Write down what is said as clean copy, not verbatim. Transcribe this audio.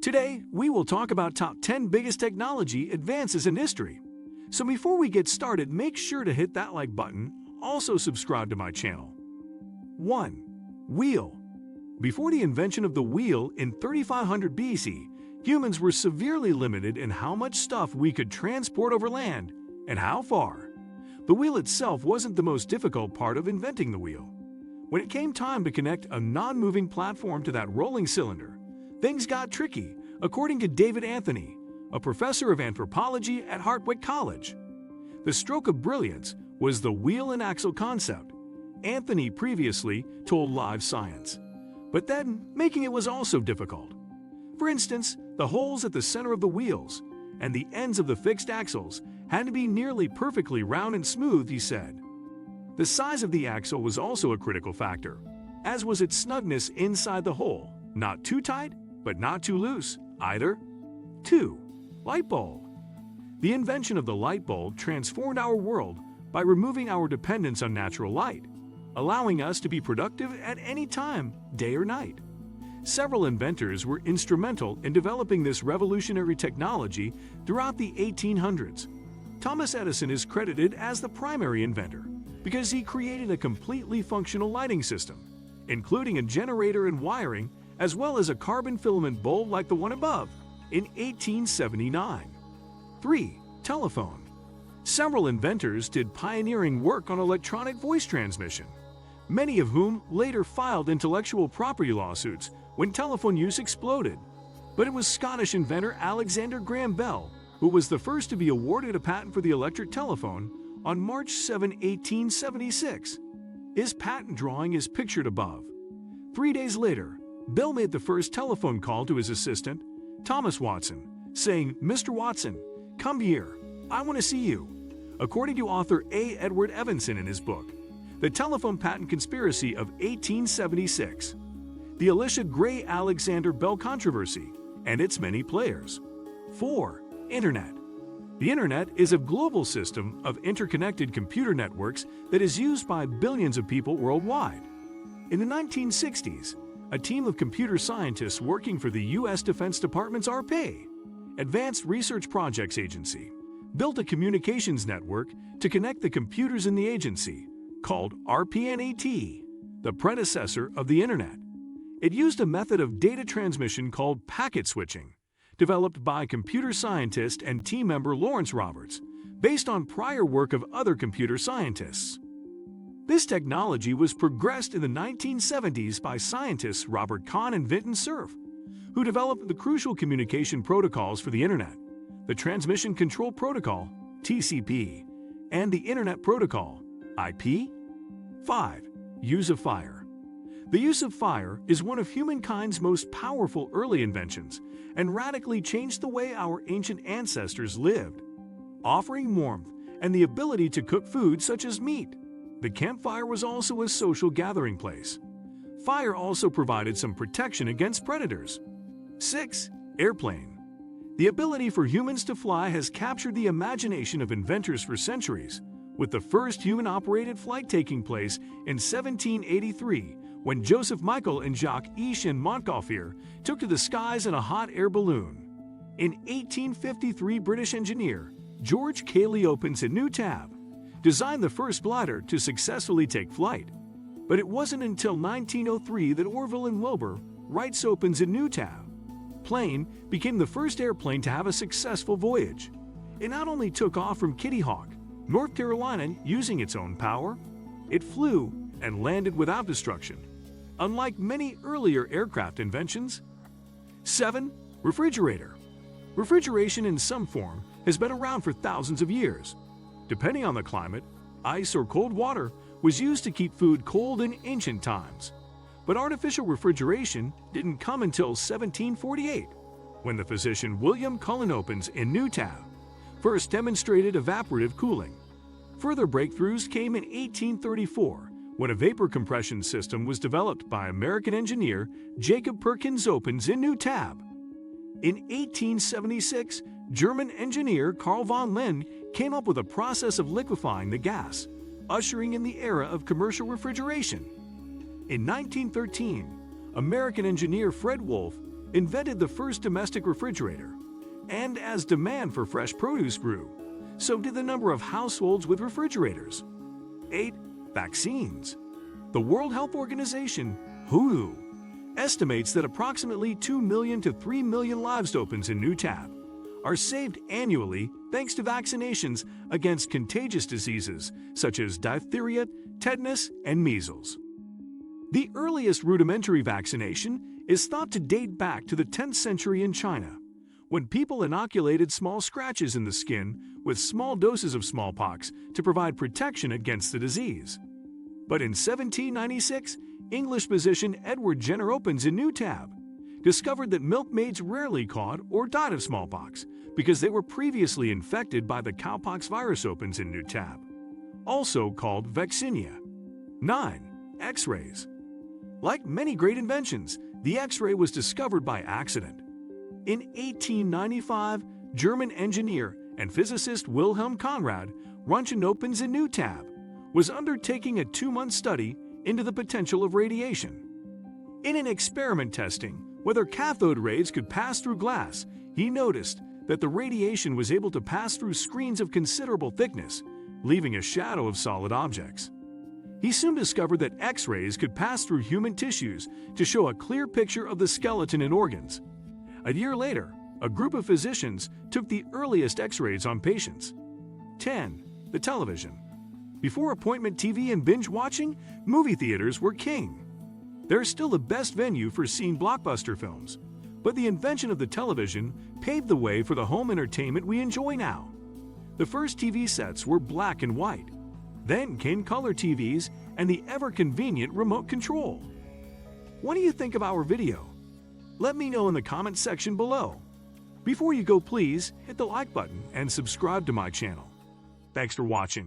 Today, we will talk about top 10 biggest technology advances in history. So before we get started, make sure to hit that like button, also subscribe to my channel. 1. Wheel. Before the invention of the wheel in 3500 BC, humans were severely limited in how much stuff we could transport over land and how far. The wheel itself wasn't the most difficult part of inventing the wheel. When it came time to connect a non-moving platform to that rolling cylinder, things got tricky, according to David Anthony, a professor of anthropology at Hartwick College. The stroke of brilliance was the wheel and axle concept. Anthony previously told Live Science. But then, making it was also difficult. For instance, the holes at the center of the wheels and the ends of the fixed axles had to be nearly perfectly round and smooth, he said. The size of the axle was also a critical factor, as was its snugness inside the hole, not too tight, but not too loose either. 2. Light bulb. The invention of the light bulb transformed our world by removing our dependence on natural light, allowing us to be productive at any time, day or night. Several inventors were instrumental in developing this revolutionary technology throughout the 1800s. Thomas Edison is credited as the primary inventor because he created a completely functional lighting system, including a generator and wiring, as well as a carbon filament bulb like the one above, in 1879. 3. Telephone. Several inventors did pioneering work on electronic voice transmission, many of whom later filed intellectual property lawsuits when telephone use exploded. But it was Scottish inventor Alexander Graham Bell who was the first to be awarded a patent for the electric telephone on March 7, 1876. His patent drawing is pictured above. 3 days later, Bell made the first telephone call to his assistant, Thomas Watson, saying, "Mr. Watson, come here. I want to see you." According to author A. Edward Evanson in his book, The Telephone Patent Conspiracy of 1876, the Elisha Gray Alexander Bell controversy, and its many players. 4. Internet. The Internet is a global system of interconnected computer networks that is used by billions of people worldwide. In the 1960s, a team of computer scientists working for the U.S. Defense Department's ARPA, Advanced Research Projects Agency, built a communications network to connect the computers in the agency, called ARPANET, the predecessor of the Internet. It used a method of data transmission called packet switching, developed by computer scientist and team member Lawrence Roberts, based on prior work of other computer scientists. This technology was progressed in the 1970s by scientists Robert Kahn and Vinton Cerf, who developed the crucial communication protocols for the Internet, the Transmission Control Protocol, TCP, and the Internet Protocol, IP. 5. Use of fire. The use of fire is one of humankind's most powerful early inventions and radically changed the way our ancient ancestors lived, offering warmth and the ability to cook food such as meat. The campfire was also a social gathering place. Fire also provided some protection against predators. 6. Airplane. The ability for humans to fly has captured the imagination of inventors for centuries, with the first human-operated flight taking place in 1783 when Joseph Michael and Jacques-Yves Montgolfier took to the skies in a hot air balloon. In 1853, British engineer George Cayley opens a new tab, designed the first glider to successfully take flight. But it wasn't until 1903 that Orville and Wilbur Wright's opens a new tab. Plane became the first airplane to have a successful voyage. It not only took off from Kitty Hawk, North Carolina, using its own power, it flew and landed without destruction, unlike many earlier aircraft inventions. 7. Refrigerator. Refrigeration in some form has been around for thousands of years. Depending on the climate, ice or cold water was used to keep food cold in ancient times. But artificial refrigeration didn't come until 1748, when the physician William Cullen Opens in Newtown first demonstrated evaporative cooling. Further breakthroughs came in 1834, when a vapor compression system was developed by American engineer Jacob Perkins Opens in Newtown. In 1876, German engineer Carl von Linde came up with a process of liquefying the gas, ushering in the era of commercial refrigeration. In 1913, American engineer Fred Wolf invented the first domestic refrigerator. And as demand for fresh produce grew, so did the number of households with refrigerators. 8. Vaccines. The World Health Organization, WHO, estimates that approximately 2 million to 3 million livestock in New Tab are saved annually thanks to vaccinations against contagious diseases such as diphtheria, tetanus, and measles. The earliest rudimentary vaccination is thought to date back to the 10th century in China, when people inoculated small scratches in the skin with small doses of smallpox to provide protection against the disease. But in 1796, English physician Edward Jenner Opens in New Tab discovered that milkmaids rarely caught or died of smallpox because they were previously infected by the cowpox virus opens in New Tab, also called vaccinia. 9. X-rays. Like many great inventions, the X-ray was discovered by accident. In 1895, German engineer and physicist Wilhelm Conrad Röntgenopens in New Tab was undertaking a 2-month study into the potential of radiation. In an experiment testing whether cathode rays could pass through glass, he noticed that the radiation was able to pass through screens of considerable thickness, leaving a shadow of solid objects. He soon discovered that X-rays could pass through human tissues to show a clear picture of the skeleton and organs. A year later, a group of physicians took the earliest X-rays on patients. 10. The television. Before appointment TV and binge watching, movie theaters were king. They're still the best venue for seeing blockbuster films, but the invention of the television paved the way for the home entertainment we enjoy now. The first TV sets were black and white. Then came color TVs and the ever-convenient remote control. What do you think of our video? Let me know in the comments section below. Before you go, please hit the like button and subscribe to my channel. Thanks for watching.